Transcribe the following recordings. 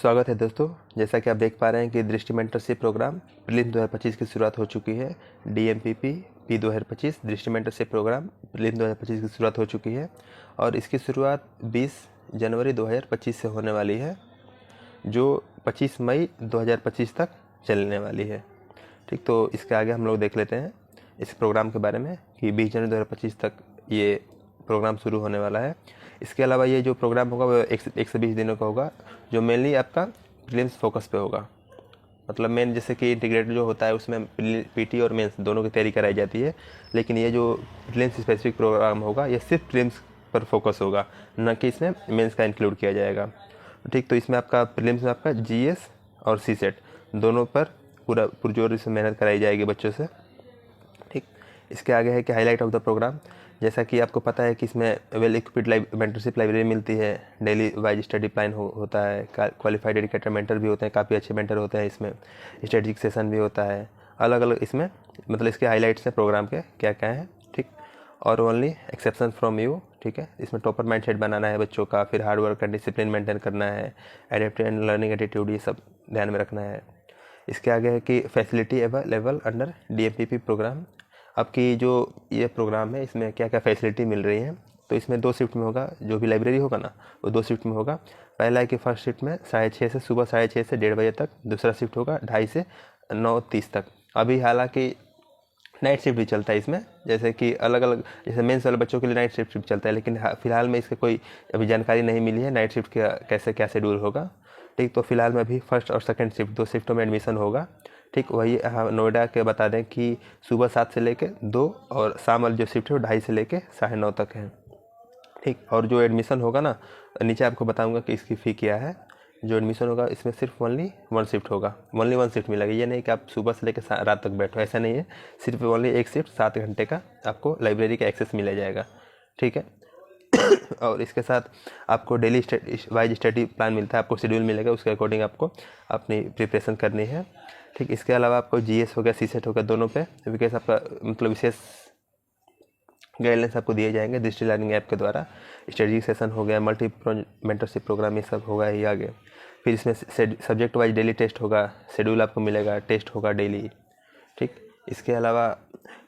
स्वागत है दोस्तों। जैसा कि आप देख पा रहे हैं कि दृष्टि मेंटरशिप प्रोग्राम प्रीलिम्स 2025 की शुरुआत हो चुकी है। DMPP P 2025 दृष्टि मेंटरशिप प्रोग्राम प्रीलिम्स 2025 की शुरुआत हो चुकी है और इसकी शुरुआत 20 जनवरी 2025 से होने वाली है, जो 25 मई 2025 तक चलने वाली है। ठीक, तो इसके आगे हम लोग देख लेते हैं इस प्रोग्राम के बारे में कि 20 जनवरी 2025 तक ये प्रोग्राम शुरू होने वाला है। इसके अलावा ये जो प्रोग्राम होगा वो 120 दिनों का होगा, जो मेनली आपका प्रीलिम्स फोकस पे होगा। मतलब मेन जैसे कि इंटीग्रेटेड जो होता है उसमें PT और मेंस दोनों की तैयारी कराई जाती है, लेकिन ये जो प्रीलिम्स स्पेसिफिक प्रोग्राम होगा ये सिर्फ प्रीलिम्स पर फोकस होगा, न कि इसमें मेंस का इंक्लूड किया जाएगा। ठीक, तो इसमें आपका प्रीलिम्स में आपका GS और CSET दोनों पर पूरा पुरजोर से मेहनत कराई जाएगी बच्चों से। ठीक, इसके आगे है कि हाईलाइट ऑफ द प्रोग्राम। जैसा कि आपको पता है कि इसमें वेल इक्विप्ड मेंटरशिप लाइब्रेरी मिलती है, डेली वाइज स्टडी प्लान होता है, क्वालिफाइड डेडिकेटेड मेंटर भी होते हैं, काफ़ी अच्छे मेंटर होते हैं इसमें, स्ट्रेटजिक सेशन भी होता है, अलग अलग इसमें मतलब इसके हाईलाइट्स हैं प्रोग्राम के क्या क्या हैं। ठीक, और ओनली एक्सेप्शन फ्रॉम यू। ठीक है, इसमें टॉपर माइंडसेट बनाना है बच्चों का, फिर hard work and discipline maintain करना है, एडेप्टिव एंड लर्निंग एटीट्यूड, ये सब ध्यान में रखना है। इसके आगे है कि facility available under DMPP program. आपकी जो ये प्रोग्राम है इसमें क्या क्या फैसिलिटी मिल रही है, तो इसमें 2 शिफ्ट में होगा। जो भी लाइब्रेरी होगा ना वो 2 शिफ्ट में होगा। पहला है कि फर्स्ट शिफ्ट में 6:30 से सुबह 6:30 से 1:30 बजे तक, दूसरा शिफ्ट होगा 2:30 से 9:30 तक। अभी हालांकि नाइट शिफ्ट भी चलता है इसमें, जैसे कि अलग अलग, जैसे मेंस वाले बच्चों के लिए नाइट शिफ्ट चलता है, लेकिन फिलहाल में इसका कोई अभी जानकारी नहीं मिली है नाइट शिफ्ट का कैसे क्या शेड्यूल होगा। ठीक, तो फिलहाल में अभी फर्स्ट और सेकंड शिफ्ट 2 शिफ्टों में एडमिशन होगा। ठीक, वही नोएडा के बता दें कि सुबह 7 से लेके 2 और शाम वाली जो शिफ्ट है वो 2:30 से लेके 9:30 तक है। ठीक, और जो एडमिशन होगा ना, नीचे आपको बताऊंगा कि इसकी फ़ी क्या है। जो एडमिशन होगा इसमें सिर्फ ओनली 1 शिफ्ट होगा, ओनली 1 शिफ्ट मिलेगा। ये नहीं कि आप सुबह से लेकर रात तक बैठो, ऐसा नहीं है। सिर्फ ओनली 1 शिफ्ट 7 घंटे का आपको लाइब्रेरी का एक्सेस मिला जाएगा। ठीक है और इसके साथ आपको डेली वाइज स्टडी प्लान मिलता है, आपको शेड्यूल मिलेगा, उसके अकॉर्डिंग आपको अपनी प्रिपरेशन करनी है। ठीक, इसके अलावा आपको GS हो गया CSET हो गया, दोनों पे विशेष आपका मतलब विशेष गाइडलाइंस आपको दिए जाएंगे दृष्टि लर्निंग ऐप के द्वारा। स्ट्रेटजिक सेशन हो गया, मल्टी मेंटरशिप प्रोग्राम, ये सब होगा ही आगे। फिर इसमें सब्जेक्ट वाइज डेली टेस्ट होगा, शेड्यूल आपको मिलेगा, टेस्ट होगा डेली। ठीक, इसके अलावा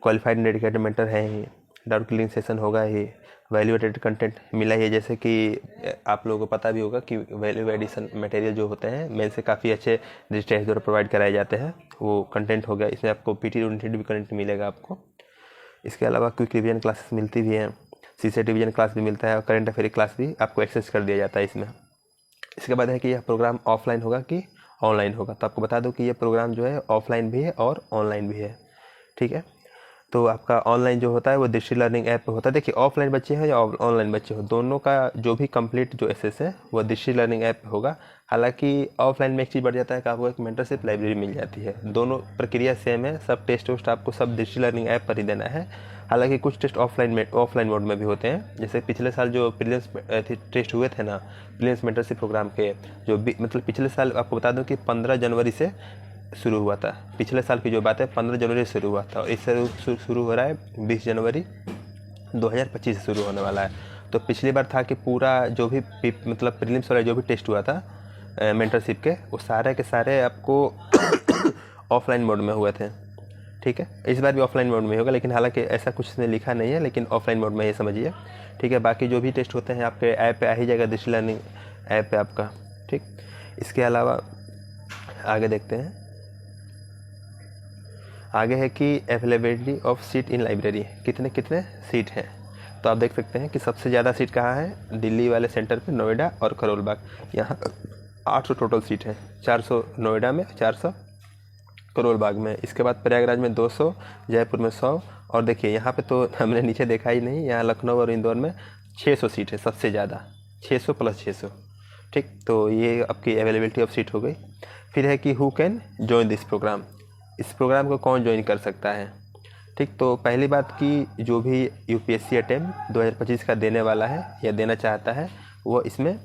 क्वालिफाइड डेडिकेटेड मेंटर हैं ही, डाउट क्लियरिंग सेशन होगा ही, वैल्यू एडेड कंटेंट मिला ही है। जैसे कि आप लोगों को पता भी होगा कि वैल्यू एडिशन मटेरियल जो होते हैं मेन से काफ़ी अच्छे रजिस्ट्रेशन द्वारा प्रोवाइड कराए जाते हैं, वो कंटेंट हो गया। इसमें आपको PT ओरिएंटेड भी कंटेंट मिलेगा आपको। इसके अलावा क्विक रिवीजन क्लासेस मिलती भी हैं, CSET रिवीजन क्लास भी मिलता है और करंट अफेयर क्लास भी आपको एक्सेस कर दिया जाता है इसमें। इसके बाद है कि यह प्रोग्राम ऑफलाइन होगा कि ऑनलाइन होगा, तो आपको बता दूं कि यह प्रोग्राम जो है ऑफलाइन भी है और ऑनलाइन भी है। ठीक है, तो आपका ऑनलाइन जो होता है वो दृष्टि लर्निंग ऐप पे होता है। देखिए, ऑफलाइन बच्चे हैं या ऑनलाइन बच्चे हो, दोनों का जो भी कंप्लीट जो एक्सेस है वो दृष्टि लर्निंग ऐप पे होगा। हालांकि ऑफलाइन में एक चीज़ बढ़ जाता है कि आपको एक मेंटरशिप लाइब्रेरी मिल जाती है, दोनों प्रक्रिया सेम है, सब टेस्ट वोस्ट आपको सब दृष्टि लर्निंग ऐप पर ही देना है। हालांकि कुछ टेस्ट ऑफलाइन मोड में भी होते हैं, जैसे पिछले साल जो प्रीलिम्स टेस्ट हुए थे ना प्रीलिम्स मेंटरशिप प्रोग्राम के, जो मतलब पिछले साल आपको बता दूं कि 15 जनवरी से शुरू हुआ था। पिछले साल की जो बात है 15 जनवरी से शुरू हुआ था, और इस शुरू हो रहा है 20 जनवरी 2025 से शुरू होने वाला है। तो पिछली बार था कि पूरा जो भी मतलब प्रीलिम्स वाला जो भी टेस्ट हुआ था मेंटरशिप के, वो सारे के सारे आपको ऑफलाइन मोड में हुए थे। ठीक है, इस बार भी ऑफलाइन मोड में होगा, लेकिन हालांकि ऐसा कुछ इसमें लिखा नहीं है, लेकिन ऑफलाइन मोड में ये समझिए। ठीक है, बाकी जो भी टेस्ट होते हैं आपके ऐप पे आ ही जाएगा, दृष्टि लर्निंग ऐप पे आपका। ठीक, इसके अलावा आगे देखते हैं। आगे है कि availability of seat in library, कितने कितने सीट हैं। तो आप देख सकते हैं कि सबसे ज़्यादा सीट कहाँ है, दिल्ली वाले सेंटर पे, नोएडा और करोल बाग, यहाँ 800 टोटल सीट है। 400 नोएडा में, 400 करोल बाग में, इसके बाद प्रयागराज में 200, जयपुर में 100, और देखिए यहाँ पे तो हमने नीचे देखा ही नहीं, यहाँ लखनऊ और इंदौर में 600 सीट है सबसे ज़्यादा, 600 + 600। ठीक, तो ये आपकी अवेलेबिलिटी ऑफ सीट हो गई। फिर है कि who can join this program, इस प्रोग्राम को कौन ज्वाइन कर सकता है। ठीक, तो पहली बात कि जो भी UPSC अटेम्प्ट 2025 का देने वाला है या देना चाहता है वो इसमें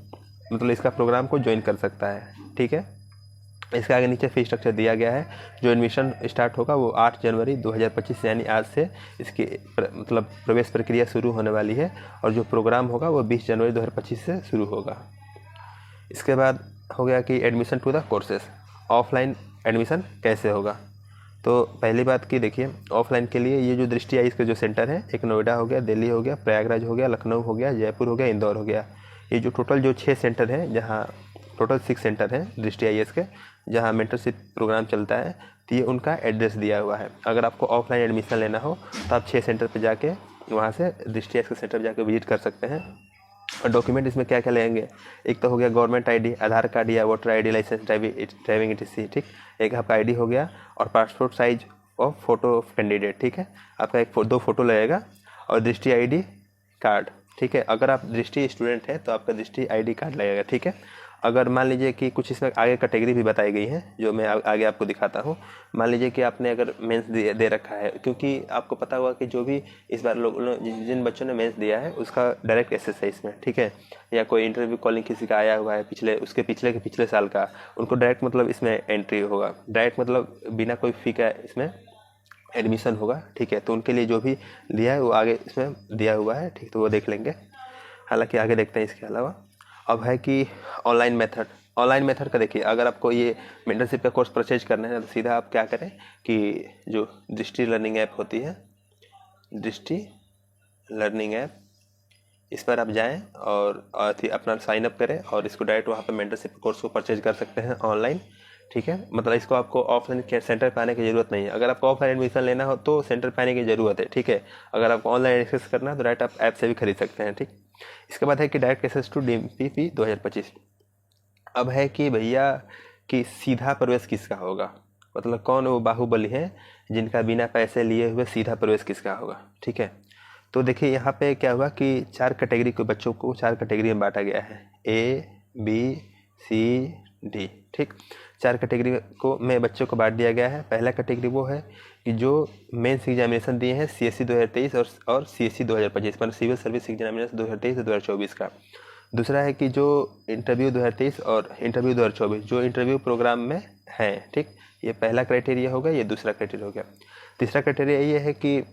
मतलब इसका प्रोग्राम को ज्वाइन कर सकता है। ठीक है, इसके आगे नीचे फी स्ट्रक्चर दिया गया है। जो एडमिशन स्टार्ट होगा वो 8 जनवरी 2025 यानी आज से इसकी मतलब प्रवेश प्रक्रिया शुरू होने वाली है, और जो प्रोग्राम होगा वो 20 जनवरी 2025 से शुरू होगा। इसके बाद हो गया कि admission to the courses, offline admission कैसे होगा। तो पहली बात की देखिए, ऑफलाइन के लिए ये जो दृष्टि आई इसके जो सेंटर है, एक नोएडा हो गया, दिल्ली हो गया, प्रयागराज हो गया, लखनऊ हो गया, जयपुर हो गया, इंदौर हो गया। ये जो टोटल जो 6 सेंटर हैं, जहाँ टोटल 6 सेंटर हैं दृष्टि आई के, जहाँ मेंटरशिप प्रोग्राम चलता है, तो ये उनका एड्रेस दिया हुआ है। अगर आपको ऑफलाइन एडमिशन लेना हो तो आप 6 सेंटर पर जाके वहाँ से दृष्टि आई के सेंटर पर जाकर विजिट कर सकते हैं। और डॉक्यूमेंट इसमें क्या क्या लेंगे, एक तो हो गया गवर्नमेंट आईडी, आधार कार्ड या voter ID, license, driving etc, ठीक। एक आपका आईडी हो गया और passport size of photo of candidate, ठीक है। आपका 2 फोटो लगेगा और दृष्टि आईडी कार्ड, ठीक है। अगर आप दृष्टि स्टूडेंट हैं तो आपका दृष्टि आईडी कार्ड लगेगा, ठीक है। अगर मान लीजिए कि कुछ इसमें आगे कैटेगरी भी बताई गई है जो मैं आगे आपको दिखाता हूँ। मान लीजिए कि आपने अगर मेंस दे रखा है, क्योंकि आपको पता होगा कि जो भी इस बार जिन बच्चों ने मेंस दिया है उसका डायरेक्ट एक्सेस है इसमें, ठीक है। या कोई इंटरव्यू कॉलिंग किसी का आया हुआ है पिछले साल का, उनको डायरेक्ट मतलब इसमें एंट्री होगा, डायरेक्ट मतलब बिना कोई फी का इसमें एडमिशन होगा, ठीक है। तो उनके लिए जो भी दिया है वो आगे इसमें दिया हुआ है, ठीक। तो वो देख लेंगे। हालांकि आगे देखते हैं इसके अलावा। अब है कि ऑनलाइन मेथड का देखिए, अगर आपको ये मेंटरशिप का कोर्स परचेज करना है तो सीधा आप क्या करें कि जो दृष्टि लर्निंग ऐप होती है, दृष्टि लर्निंग ऐप, इस पर आप जाएं और अपना साइन अप करें और इसको डायरेक्ट वहाँ पर मेंटरशिप कोर्स को परचेज कर सकते हैं ऑनलाइन, ठीक है। मतलब इसको आपको ऑफलाइन सेंटर पर आने की ज़रूरत नहीं है। अगर आपको ऑफलाइन एडमिशन लेना हो तो सेंटर पर आने की ज़रूरत है, ठीक है। अगर आपको ऑनलाइन एक्सेस करना है तो डायरेक्ट आप ऐप से भी खरीद सकते हैं, ठीक। इसके बाद है कि डायरेक्ट एक्सेस टू DMPP 2025। अब है कि भैया कि सीधा प्रवेश किसका होगा, मतलब कौन वो बाहुबली है जिनका बिना पैसे लिए हुए सीधा प्रवेश किसका होगा, ठीक है। तो देखिए यहाँ पे क्या हुआ कि 4 कैटेगरी के बच्चों को 4 कैटेगरी में बांटा गया है, ABCD, ठीक। 4 कैटेगरी को में बच्चों को बांट दिया गया है। पहला कैटेगरी वो है कि जो मेंस एग्जामिनेशन दिए हैं CSE 2023 और CSE 2025, मतलब सिविल सर्विस एग्जामिनेशन 2023 से 2024 का। दूसरा है कि जो इंटरव्यू 2023 और इंटरव्यू 2024 जो इंटरव्यू प्रोग्राम में हैं, ठीक। ये पहला क्राइटेरिया होगा, ये दूसरा क्राइटेरिया हो गया। तीसरा क्राइटेरिया ये है कि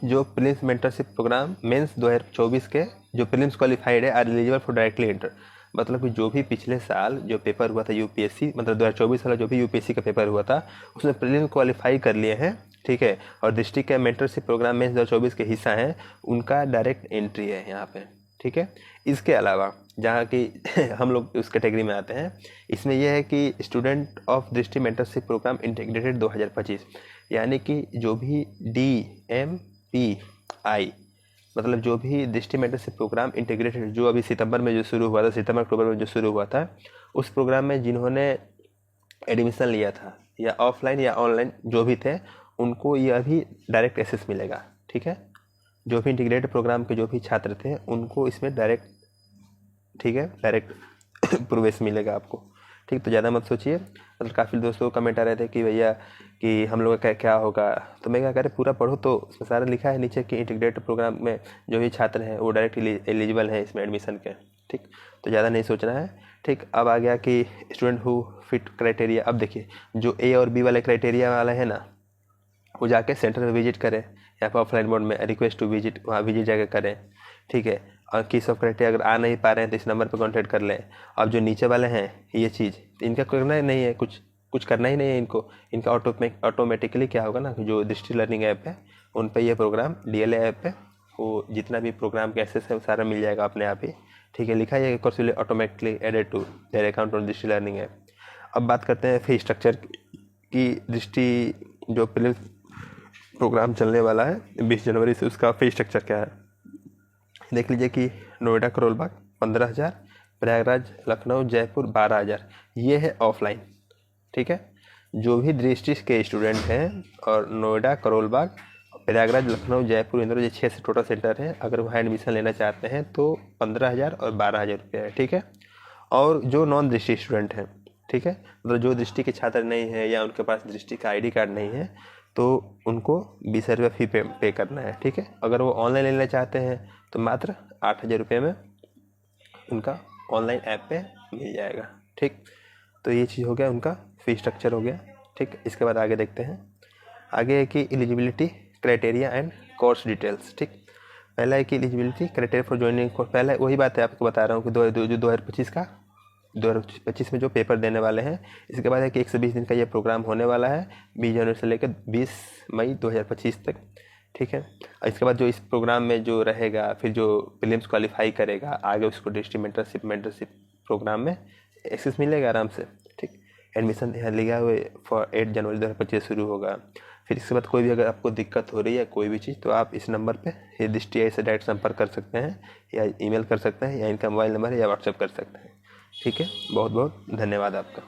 जो प्रीलिम्स मेंटरशिप प्रोग्राम मेंस 2024 के जो प्रीलिम्स क्वालिफाइड है are eligible for directly enter, मतलब कि जो भी पिछले साल जो पेपर हुआ था UPSC, मतलब 2024 वाला जो भी UPSC का पेपर हुआ था उसमें प्रीलिम्स क्वालिफाई कर लिए हैं, ठीक है। और डिस्ट्रिक्ट का मेंटरशिप प्रोग्राम मेंस 2024 के हिस्सा हैं, उनका डायरेक्ट एंट्री है यहाँ पे, ठीक है। इसके अलावा जहाँ की हम लोग उस कैटेगरी में आते हैं, इसमें यह है कि स्टूडेंट ऑफ दृष्टि मेंटरशिप प्रोग्राम इंटीग्रेटेड 2025, यानी कि जो भी DMPI, मतलब जो भी दृष्टि मेंटरशिप प्रोग्राम इंटीग्रेटेड जो अभी सितंबर में जो शुरू हुआ था, सितंबर अक्टूबर में जो शुरू हुआ था, उस प्रोग्राम में जिन्होंने एडमिशन लिया था या ऑफलाइन या ऑनलाइन जो भी थे, उनको ये अभी डायरेक्ट एक्सेस मिलेगा, ठीक है। जो भी इंटीग्रेटेड प्रोग्राम के जो भी छात्र थे उनको इसमें डायरेक्ट, ठीक है, डायरेक्ट प्रवेश मिलेगा आपको, ठीक। तो ज़्यादा मत सोचिए। मतलब काफ़ी दोस्तों को कमेंट आ रहे थे कि भैया कि हम लोग का क्या होगा, तो मैं क्या करें, पूरा पढ़ो तो उसमें सारा लिखा है नीचे कि इंटीग्रेटेड प्रोग्राम में जो भी छात्र हैं वो डायरेक्ट एलिजिबल हैं इसमें एडमिशन के, ठीक। तो ज़्यादा नहीं सोचना है, ठीक। अब आ गया कि स्टूडेंट हु फिट क्राइटेरिया। अब देखिए जो A और B वाले क्राइटेरिया वाला है ना, वो जाके सेंटर में विजिट करें या फिर ऑफलाइन मोड में रिक्वेस्ट टू विजिट, वहाँ विजिट जाके करें, ठीक है। और की सब क्राइटेरिया अगर आ नहीं पा रहे हैं तो इस नंबर पर कॉन्टैक्ट कर लें। अब जो नीचे वाले हैं ये चीज़ इनका करना ही नहीं है, कुछ करना ही नहीं है इनको। इनका ऑटोमेटिकली क्या होगा ना, जो दृष्टि लर्निंग ऐप है उन पर यह प्रोग्राम DLA ऐप है, वो जितना भी प्रोग्राम के एक्सेस है वो सारा मिल जाएगा अपने आप ही, ठीक है। लिखा है course automatically added to their account on Drishti learning app. अब बात करते हैं फी स्ट्रक्चर की। दृष्टि जो प्रीलिम्स प्रोग्राम चलने वाला है 20 जनवरी से, उसका फी स्ट्रक्चर क्या है देख लीजिए कि नोएडा करोल बाग 15,000, प्रयागराज लखनऊ जयपुर 12,000, ये है ऑफलाइन, ठीक है। जो भी दृष्टि के स्टूडेंट हैं और नोएडा करोल बाग प्रयागराज लखनऊ जयपुर इंदौर ये 6 से टोटल सेंटर हैं, अगर वहाँ एडमिशन लेना चाहते हैं तो 15,000 और 12,000 रुपये है, ठीक है। और जो नॉन दृष्टि स्टूडेंट हैं, ठीक है, मतलब जो दृष्टि के छात्र नहीं है या उनके पास दृष्टि का ID कार्ड नहीं है तो उनको 20 रुपये फी पे करना है, ठीक है। अगर वो ऑनलाइन लेना चाहते हैं तो मात्र 8,000 रुपये में उनका ऑनलाइन ऐप पे मिल जाएगा, ठीक। तो ये चीज़ हो गया, उनका फी स्ट्रक्चर हो गया, ठीक। इसके बाद आगे देखते हैं। आगे है कि eligibility criteria and course details, ठीक। पहला है कि eligibility criteria for joining course, पहला वही बात है आपको बता रहा हूँ कि 2025 का 2025 में जो पेपर देने वाले हैं। इसके बाद है कि 120 दिन का ये प्रोग्राम होने वाला है, 20 जनवरी से लेकर 20 मई 2025 तक। ठीक है, और इसके बाद जो इस प्रोग्राम में जो रहेगा, फिर जो प्रीलिम्स क्वालिफाई करेगा आगे उसको डिस्ट्रिक्ट मेंटरशिप प्रोग्राम में एक्सेस मिलेगा आराम से। ठीक, एडमिशन यहाँ लिखा हुआ फॉर 8 जनवरी 2025 शुरू होगा। फिर इसके बाद कोई भी अगर आपको दिक्कत हो रही है कोई भी चीज़, तो आप इस नंबर पे ये दृष्टि से डायरेक्ट संपर्क कर सकते हैं, या ईमेल कर सकते हैं, या इनका मोबाइल नंबर है, या व्हाट्सएप कर सकते हैं। ठीक है, बहुत बहुत धन्यवाद आपका।